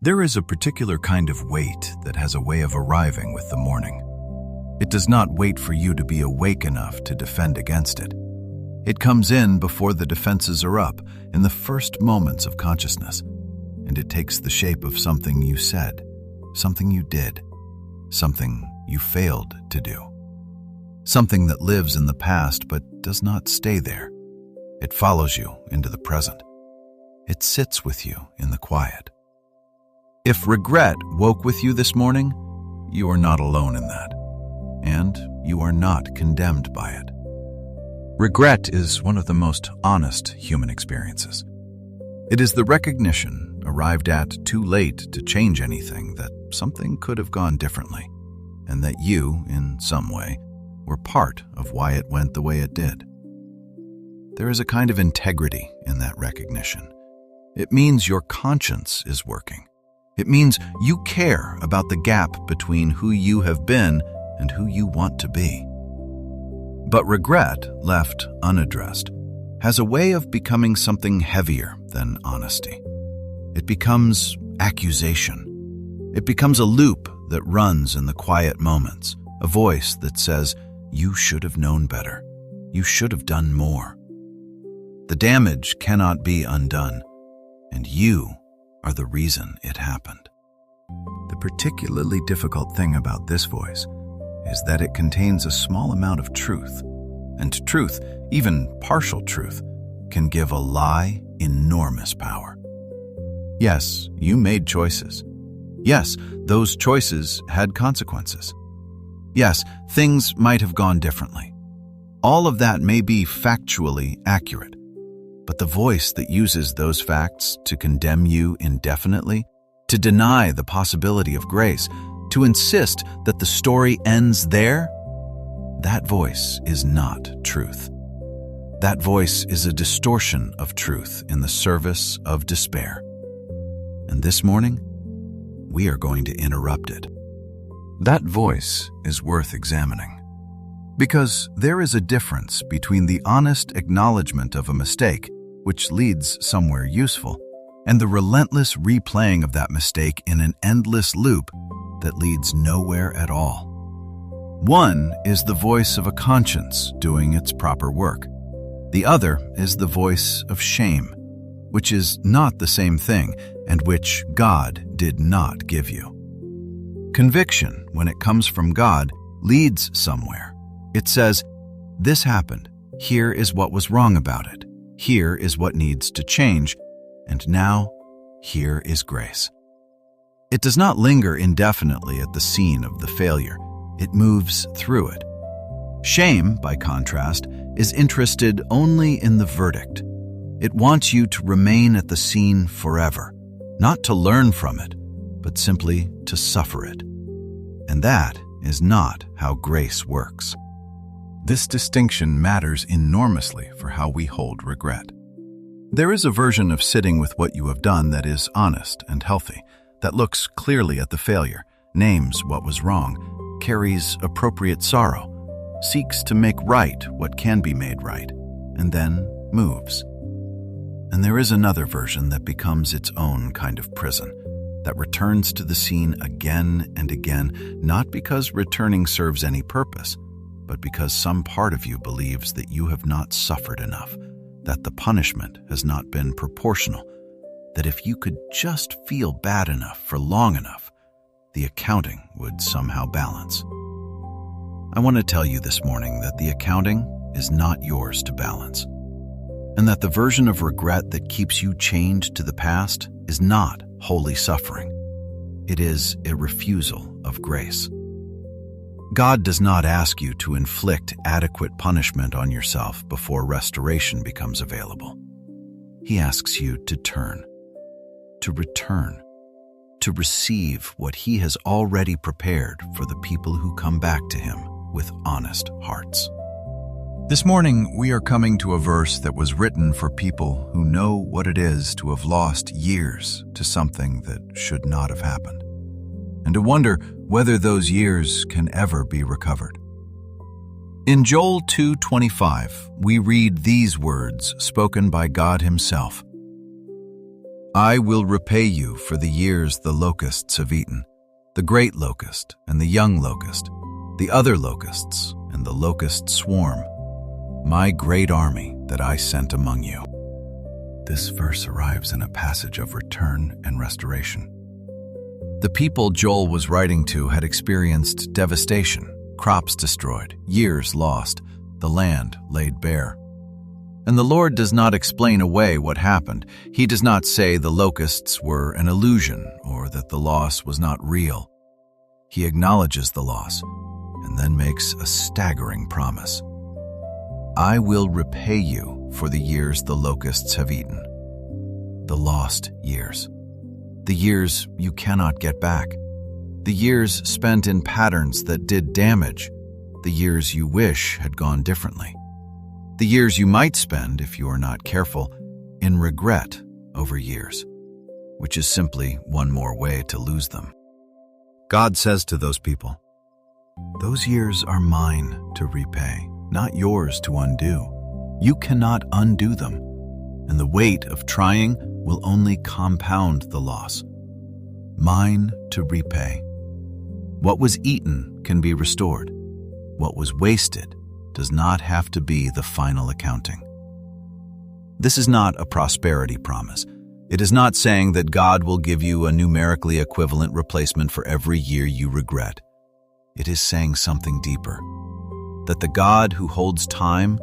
There is a particular kind of weight that has a way of arriving with the morning. It does not wait for you to be awake enough to defend against it. It comes in before the defenses are up, in the first moments of consciousness, and it takes the shape of something you said, something you did, something you failed to do. Something that lives in the past but does not stay there. It follows you into the present. It sits with you in the quiet. If regret woke with you this morning, you are not alone in that, and you are not condemned by it. Regret is one of the most honest human experiences. It is the recognition, arrived at too late to change anything, that something could have gone differently, and that you, in some way, were part of why it went the way it did. There is a kind of integrity in that recognition. It means your conscience is working. It means you care about the gap between who you have been and who you want to be. But regret, left unaddressed, has a way of becoming something heavier than honesty. It becomes accusation. It becomes a loop that runs in the quiet moments, a voice that says, "You should have known better. You should have done more." The damage cannot be undone, and you are the reason it happened. The particularly difficult thing about this voice is that it contains a small amount of truth, and truth, even partial truth, can give a lie enormous power. Yes, you made choices. Yes, those choices had consequences. Yes, things might have gone differently. All of that may be factually accurate, but the voice that uses those facts to condemn you indefinitely, to deny the possibility of grace, to insist that the story ends there, that voice is not truth. That voice is a distortion of truth in the service of despair. And this morning, we are going to interrupt it. That voice is worth examining, because there is a difference between the honest acknowledgement of a mistake, which leads somewhere useful, and the relentless replaying of that mistake in an endless loop that leads nowhere at all. One is the voice of a conscience doing its proper work. The other is the voice of shame, which is not the same thing and which God did not give you. Conviction, when it comes from God, leads somewhere. It says, "This happened. Here is what was wrong about it. Here is what needs to change. And now, here is grace." It does not linger indefinitely at the scene of the failure. It moves through it. Shame, by contrast, is interested only in the verdict. It wants you to remain at the scene forever, not to learn from it, but simply to suffer it. And that is not how grace works. This distinction matters enormously for how we hold regret. There is a version of sitting with what you have done that is honest and healthy, that looks clearly at the failure, names what was wrong, carries appropriate sorrow, seeks to make right what can be made right, and then moves. And there is another version that becomes its own kind of prison, that returns to the scene again and again, not because returning serves any purpose, but because some part of you believes that you have not suffered enough, that the punishment has not been proportional, that if you could just feel bad enough for long enough, the accounting would somehow balance. I want to tell you this morning that the accounting is not yours to balance, and that the version of regret that keeps you chained to the past is not holy suffering. It is a refusal of grace. God does not ask you to inflict adequate punishment on yourself before restoration becomes available. He asks you to turn, to return, to receive what He has already prepared for the people who come back to Him with honest hearts. This morning, we are coming to a verse that was written for people who know what it is to have lost years to something that should not have happened, and to wonder whether those years can ever be recovered. In Joel 2:25, we read these words spoken by God Himself. I will repay you for the years the locusts have eaten, the great locust and the young locust, the other locusts and the locust swarm, my great army that I sent among you." This verse arrives in a passage of return and restoration. The people Joel was writing to had experienced devastation, crops destroyed, years lost, the land laid bare. And the Lord does not explain away what happened. He does not say the locusts were an illusion or that the loss was not real. He acknowledges the loss and then makes a staggering promise. "I will repay you for the years the locusts have eaten." The lost years. The years you cannot get back. The years spent in patterns that did damage. The years you wish had gone differently. The years you might spend, if you are not careful, in regret over years, which is simply one more way to lose them. God says to those people, "Those years are mine to repay, not yours to undo. You cannot undo them, and the weight of trying will only compound the loss. Mine to repay. What was eaten can be restored. What was wasted does not have to be the final accounting." This is not a prosperity promise. It is not saying that God will give you a numerically equivalent replacement for every year you regret. It is saying something deeper, that the God who holds time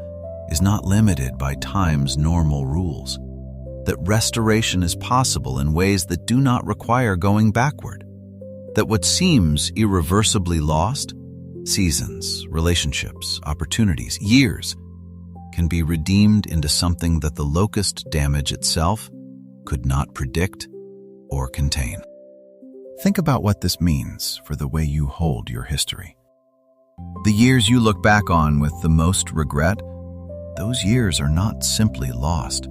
is not limited by time's normal rules, that restoration is possible in ways that do not require going backward, that what seems irreversibly lost, seasons, relationships, opportunities, years, can be redeemed into something that the locust damage itself could not predict or contain. Think about what this means for the way you hold your history. The years you look back on with the most regret, those years are not simply lost.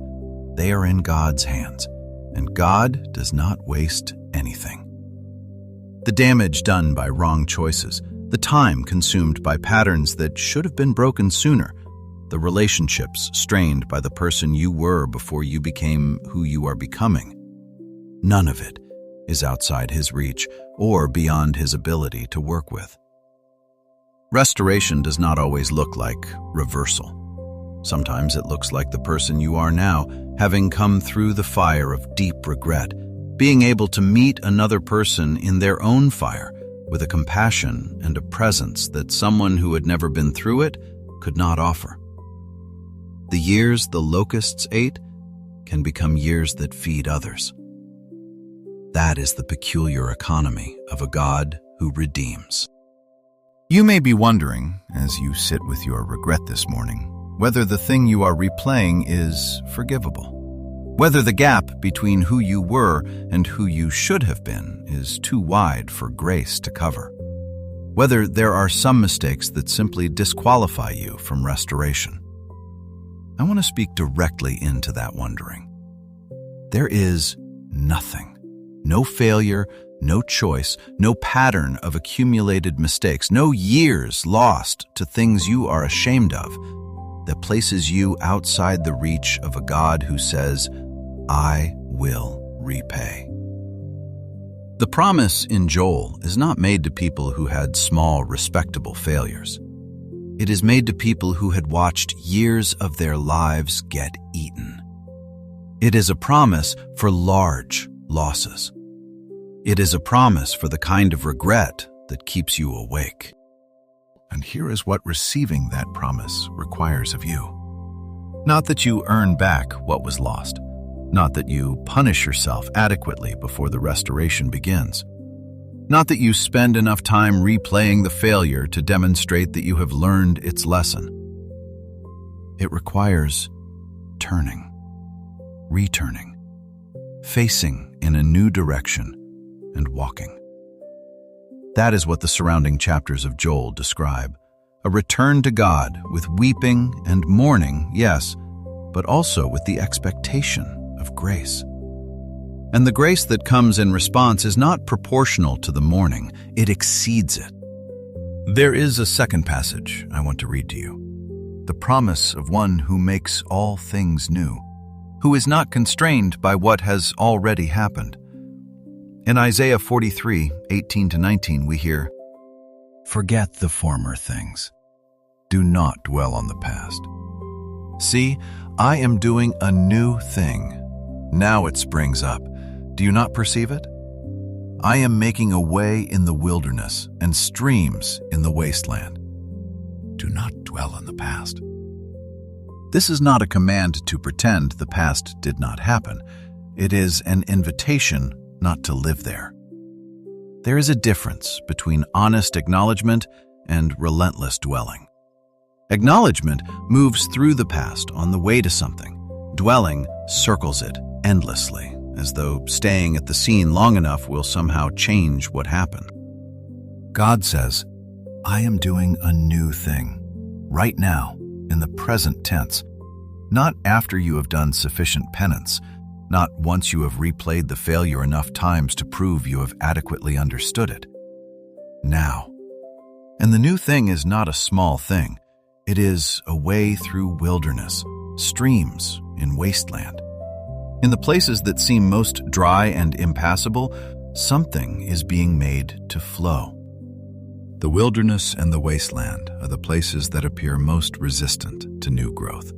They are in God's hands, and God does not waste anything. The damage done by wrong choices, the time consumed by patterns that should have been broken sooner, the relationships strained by the person you were before you became who you are becoming. None of it is outside His reach or beyond His ability to work with. Restoration does not always look like reversal. Sometimes it looks like the person you are now, having come through the fire of deep regret, being able to meet another person in their own fire with a compassion and a presence that someone who had never been through it could not offer. The years the locusts ate can become years that feed others. That is the peculiar economy of a God who redeems. You may be wondering, as you sit with your regret this morning, whether the thing you are replaying is forgivable, whether the gap between who you were and who you should have been is too wide for grace to cover, whether there are some mistakes that simply disqualify you from restoration. I want to speak directly into that wondering. There is nothing, no failure, no choice, no pattern of accumulated mistakes, no years lost to things you are ashamed of, that places you outside the reach of a God who says, "I will repay." The promise in Joel is not made to people who had small, respectable failures. It is made to people who had watched years of their lives get eaten. It is a promise for large losses. It is a promise for the kind of regret that keeps you awake. And here is what receiving that promise requires of you. Not that you earn back what was lost, not that you punish yourself adequately before the restoration begins, not that you spend enough time replaying the failure to demonstrate that you have learned its lesson. It requires turning, returning, facing in a new direction, and walking. That is what the surrounding chapters of Joel describe. A return to God with weeping and mourning, yes, but also with the expectation of grace. And the grace that comes in response is not proportional to the mourning, it exceeds it. There is a second passage I want to read to you. The promise of one who makes all things new. who is not constrained by what has already happened. In Isaiah 43:18-19, we hear, "Forget the former things. Do not dwell on the past. See, I am doing a new thing. Now it springs up. Do you not perceive it? I am making a way in the wilderness and streams in the wasteland. Do not dwell on the past." This is not a command to pretend the past did not happen. It is an invitation not to live there. There is a difference between honest acknowledgement and relentless dwelling. Acknowledgement moves through the past on the way to something. Dwelling circles it endlessly, as though staying at the scene long enough will somehow change what happened. God says, "I am doing a new thing, right now, in the present tense, not after you have done sufficient penance, not once you have replayed the failure enough times to prove you have adequately understood it. Now." And the new thing is not a small thing. It is a way through wilderness, streams in wasteland. In the places that seem most dry and impassable, something is being made to flow. The wilderness and the wasteland are the places that appear most resistant to new growth.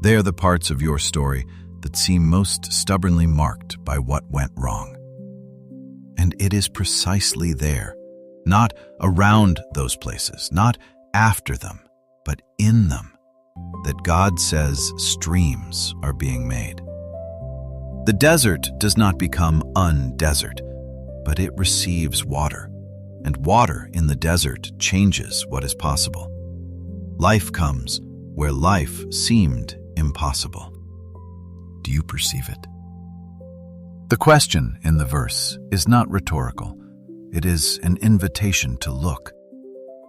They are the parts of your story that seem most stubbornly marked by what went wrong. And it is precisely there, not around those places, not after them, but in them, that God says streams are being made. The desert does not become undesert, but it receives water, and water in the desert changes what is possible. Life comes where life seemed impossible. Do you perceive it? The question in the verse is not rhetorical. It is an invitation to look,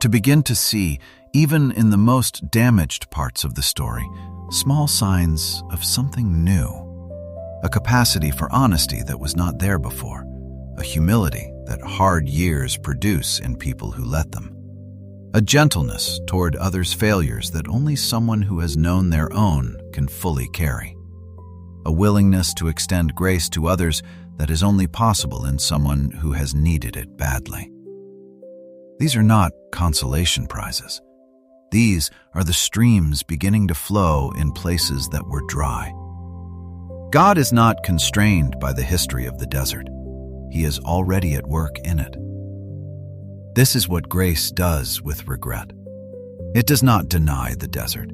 to begin to see, even in the most damaged parts of the story, small signs of something new, a capacity for honesty that was not there before, a humility that hard years produce in people who let them, a gentleness toward others' failures that only someone who has known their own can fully carry, a willingness to extend grace to others that is only possible in someone who has needed it badly. These are not consolation prizes. These are the streams beginning to flow in places that were dry. God is not constrained by the history of the desert. He is already at work in it. This is what grace does with regret. It does not deny the desert.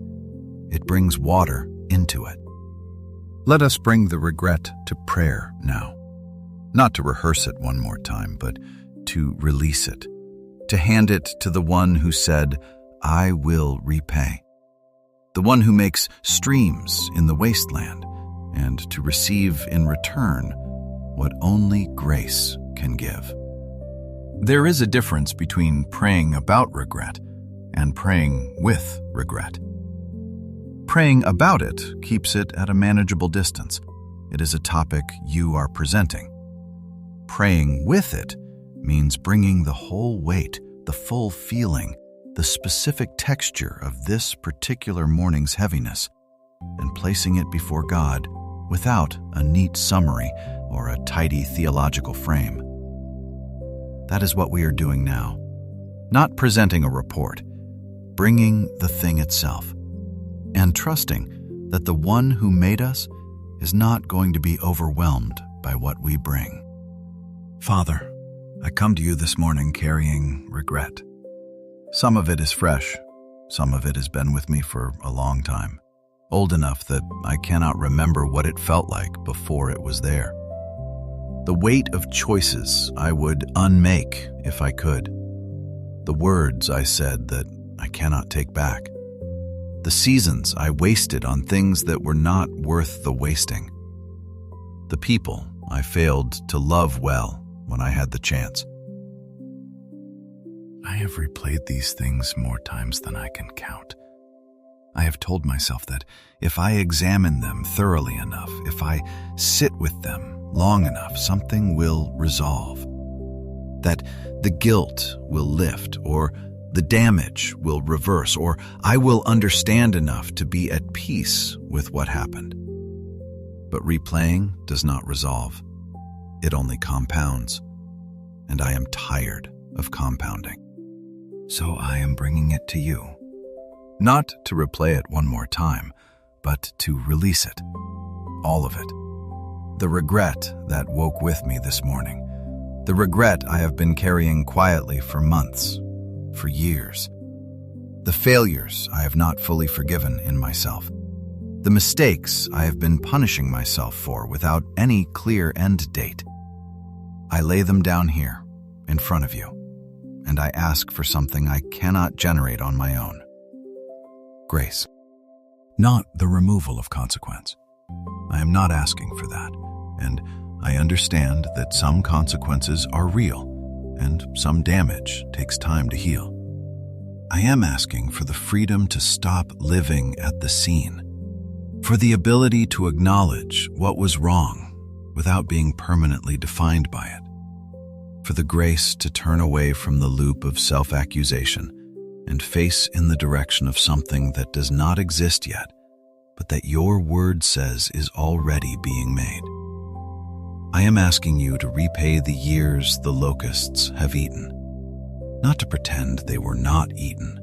It brings water into it. Let us bring the regret to prayer now. Not to rehearse it one more time, but to release it. To hand it to the one who said, "I will repay." The one who makes streams in the wasteland, and to receive in return what only grace can give. There is a difference between praying about regret and praying with regret. Praying about it keeps it at a manageable distance. It is a topic you are presenting. Praying with it means bringing the whole weight, the full feeling, the specific texture of this particular morning's heaviness, and placing it before God without a neat summary or a tidy theological frame. That is what we are doing now. Not presenting a report, bringing the thing itself, and trusting that the one who made us is not going to be overwhelmed by what we bring. Father, I come to you this morning carrying regret. Some of it is fresh. Some of it has been with me for a long time, old enough that I cannot remember what it felt like before it was there. The weight of choices I would unmake if I could. The words I said that I cannot take back. The seasons I wasted on things that were not worth the wasting. The people I failed to love well when I had the chance. I have replayed these things more times than I can count. I have told myself that if I examine them thoroughly enough, if I sit with them long enough, something will resolve. That the guilt will lift, or the damage will reverse, or I will understand enough to be at peace with what happened. But replaying does not resolve. It only compounds. And I am tired of compounding. So I am bringing it to you. Not to replay it one more time, but to release it. All of it. The regret that woke with me this morning. The regret I have been carrying quietly for months, for years. The failures I have not fully forgiven in myself. The mistakes I have been punishing myself for without any clear end date. I lay them down here, in front of you, and I ask for something I cannot generate on my own. Grace. Not the removal of consequence. I am not asking for that, and I understand that some consequences are real, and some damage takes time to heal. I am asking for the freedom to stop living at the scene, for the ability to acknowledge what was wrong without being permanently defined by it, for the grace to turn away from the loop of self-accusation and face in the direction of something that does not exist yet, but that your word says is already being made. I am asking you to repay the years the locusts have eaten, not to pretend they were not eaten,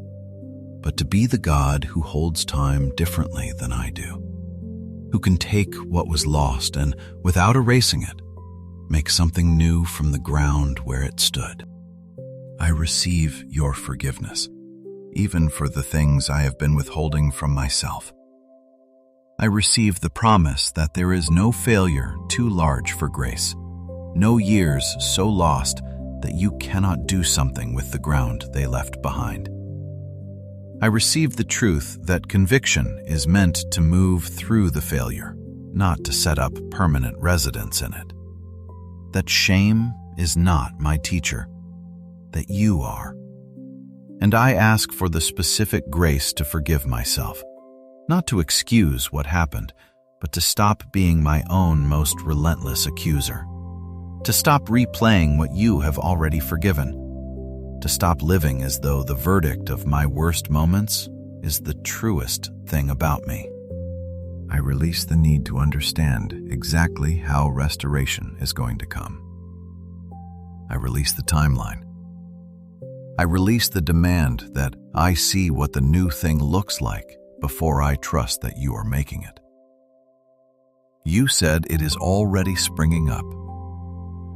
but to be the God who holds time differently than I do, who can take what was lost and, without erasing it, make something new from the ground where it stood. I receive your forgiveness, even for the things I have been withholding from myself. I receive the promise that there is no failure too large for grace, no years so lost that you cannot do something with the ground they left behind. I receive the truth that conviction is meant to move through the failure, not to set up permanent residence in it. That shame is not my teacher, that you are. And I ask for the specific grace to forgive myself, not to excuse what happened, but to stop being my own most relentless accuser, to stop replaying what you have already forgiven, to stop living as though the verdict of my worst moments is the truest thing about me. I release the need to understand exactly how restoration is going to come. I release the timeline. I release the demand that I see what the new thing looks like before I trust that you are making it. You said it is already springing up.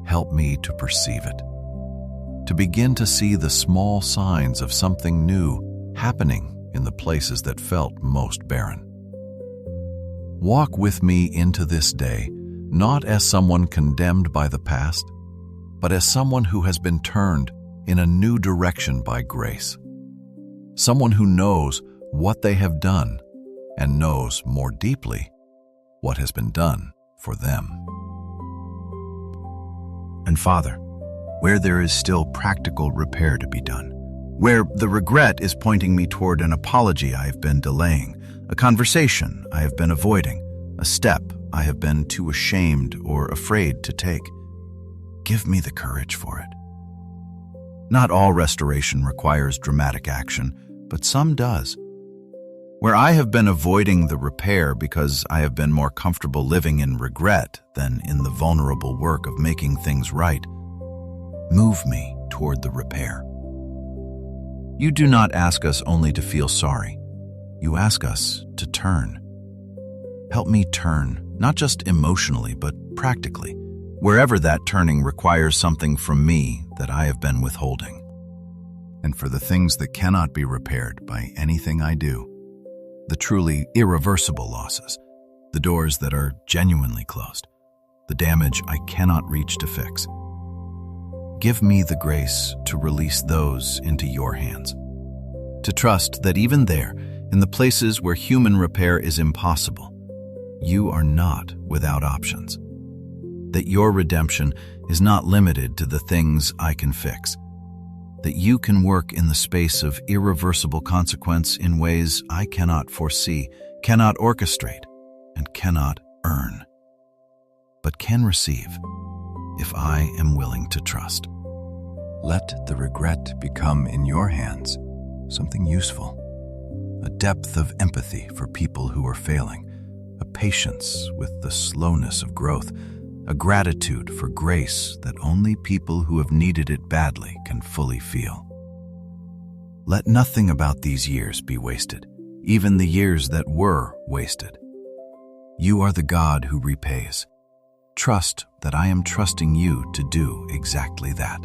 Help me to perceive it, to begin to see the small signs of something new happening in the places that felt most barren. Walk with me into this day, not as someone condemned by the past, but as someone who has been turned in a new direction by grace. Someone who knows what they have done and knows more deeply what has been done for them. And Father, where there is still practical repair to be done, where the regret is pointing me toward an apology I have been delaying, a conversation I have been avoiding, a step I have been too ashamed or afraid to take, give me the courage for it. Not all restoration requires dramatic action, but some does. Where I have been avoiding the repair because I have been more comfortable living in regret than in the vulnerable work of making things right, move me toward the repair. You do not ask us only to feel sorry. You ask us to turn. Help me turn, not just emotionally, but practically, wherever that turning requires something from me that I have been withholding. And for the things that cannot be repaired by anything I do, the truly irreversible losses, the doors that are genuinely closed, the damage I cannot reach to fix, give me the grace to release those into your hands, to trust that even there, in the places where human repair is impossible, you are not without options, that your redemption is not limited to the things I can fix, that you can work in the space of irreversible consequence in ways I cannot foresee, cannot orchestrate, and cannot earn, but can receive if I am willing to trust. Let the regret become in your hands something useful, a depth of empathy for people who are failing, a patience with the slowness of growth, a gratitude for grace that only people who have needed it badly can fully feel. Let nothing about these years be wasted, even the years that were wasted. You are the God who repays. Trust that I am trusting you to do exactly that.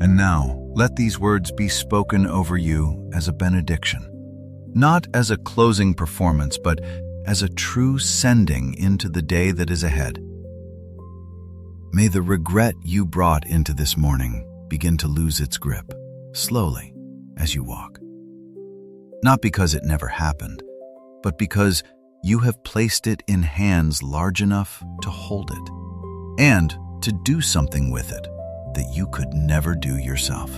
And now, let these words be spoken over you as a benediction, not as a closing performance, but as a true sending into the day that is ahead. May the regret you brought into this morning begin to lose its grip, slowly, as you walk. Not because it never happened, but because you have placed it in hands large enough to hold it, and to do something with it that you could never do yourself.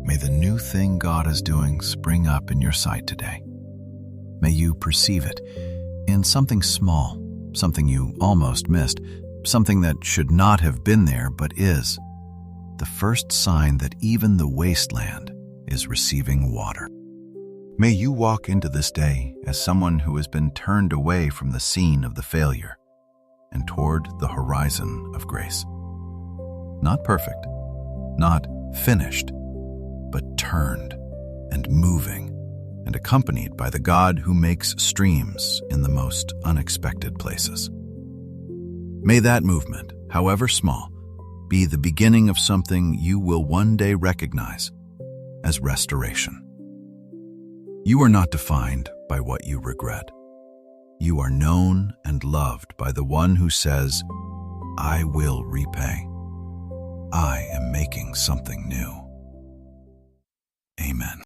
May the new thing God is doing spring up in your sight today. May you perceive it in something small, something you almost missed, something that should not have been there but is. The first sign that even the wasteland is receiving water. May you walk into this day as someone who has been turned away from the scene of the failure and toward the horizon of grace. Not perfect, not finished, but turned and moving and accompanied by the God who makes streams in the most unexpected places. May that movement, however small, be the beginning of something you will one day recognize as restoration. You are not defined by what you regret. You are known and loved by the one who says, I will repay. I am making something new. Amen.